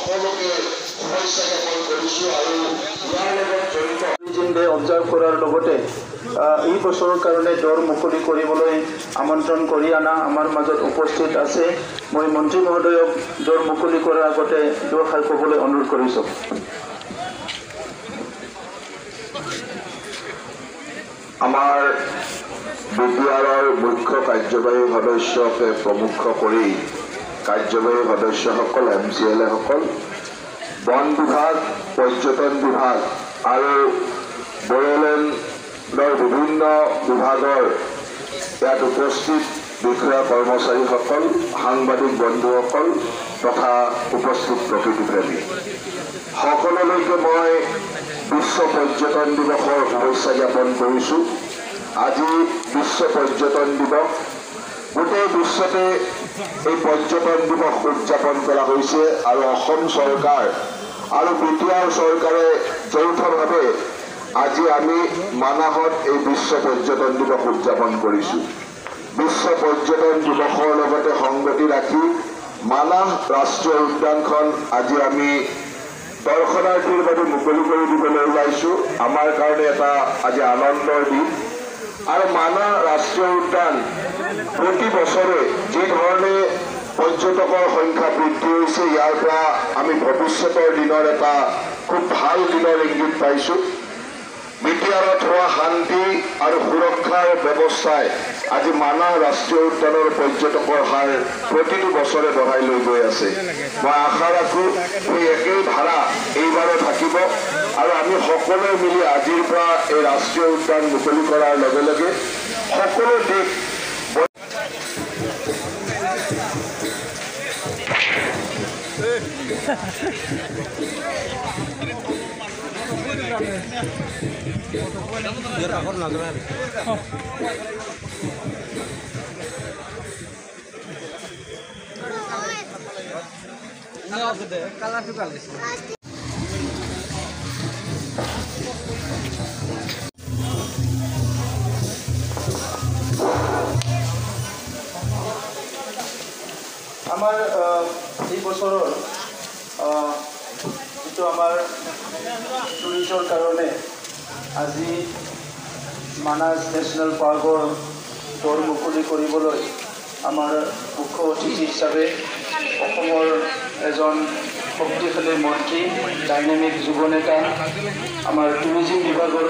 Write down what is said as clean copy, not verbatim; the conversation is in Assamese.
সকলোকে শুভেচ্ছা জ্ঞাপন কৰিছোঁ আৰু ইয়াৰ লগত জড়িত টুৰিজিম ডে অবজাৰ্ভ কৰাৰ লগতে এই বছৰৰ কাৰণে দৰ মুকলি কৰিবলৈ আমন্ত্ৰণ কৰি অনা আমাৰ মাজত উপস্থিত আছে। মই মন্ত্ৰী মহোদয়ক দৰ মুকলি কৰাৰ আগতে দুআষাৰ ক'বলৈ অনুৰোধ কৰিছোঁ। আমাৰ বিপিআৰৰ মুখ্য কাৰ্যবাহী সদস্যকে প্ৰমুখ কৰি কাৰ্যবাহী সদস্যসকল MCLA-সকল বন বিভাগ, পৰ্যটন বিভাগ আৰু বড়োলেণ্ডৰ বিভিন্ন বিভাগৰ ইয়াত উপস্থিত বিষয়া কৰ্মচাৰীসকল, সাংবাদিক বন্ধুসকল তথা উপস্থিত প্ৰকৃতিপ্ৰেমী সকলোলৈকে মই বিশ্ব পৰ্যটন দিৱসৰ শুভেচ্ছা জ্ঞাপন কৰিছোঁ। আজি বিশ্ব পৰ্যটন দিৱস, গোটেই বিশ্বতে এই পৰ্যটন দিৱস উদযাপন কৰা হৈছে আৰু অসম চৰকাৰ আৰু বিটিআৰ চৰকাৰে যৌথভাৱে আজি আমি মানাহত এই বিশ্ব পৰ্যটন দিৱস উদযাপন কৰিছোঁ। বিশ্ব পৰ্যটন দিৱসৰ লগতে সংগতি ৰাখি মানাহ ৰাষ্ট্ৰীয় উদ্যানখন আজি আমি দৰ্শনাৰ্থীৰ বাবে মুকলি কৰি দিবলৈ ওলাইছোঁ। আমাৰ কাৰণে এটা আজি আনন্দৰ দিন। আৰু মানাহ ৰাষ্ট্ৰীয় উদ্যান প্ৰতি বছৰে যি ধৰণে পৰ্যটকৰ সংখ্যা বৃদ্ধি হৈছে, ইয়াৰ পৰা আমি ভৱিষ্যতৰ দিনৰ এটা খুব ভাল দিনৰ ইংগিত পাইছোঁ। বিটিআৰত হোৱা শান্তি আৰু সুৰক্ষাৰ ব্যৱস্থাই আজি মানাহ ৰাষ্ট্ৰীয় উদ্যানৰ পৰ্যটকৰ হাৰ প্ৰতিটো বছৰে বঢ়াই লৈ গৈ আছে। মই আশা ৰাখোঁ সেই একেই ধাৰা এইবাৰো থাকিব আৰু আমি সকলোৱে মিলি আজিৰ পৰা এই ৰাষ্ট্ৰীয় উদ্যান মুকলি কৰাৰ লগে লগে সকলো দিশ আমাৰ এই বছৰৰ যিটো আমাৰ টুৰিজৰ কাৰণে আজি মানাহ নেশ্যনেল পাৰ্কৰ দৰ মুকলি কৰিবলৈ আমাৰ মুখ্য অতিথি হিচাপে অসমৰ এজন শক্তিশালী মন্ত্ৰী, ডাইনামিক যুৱ নেতা, আমাৰ টুৰিজিম বিভাগৰ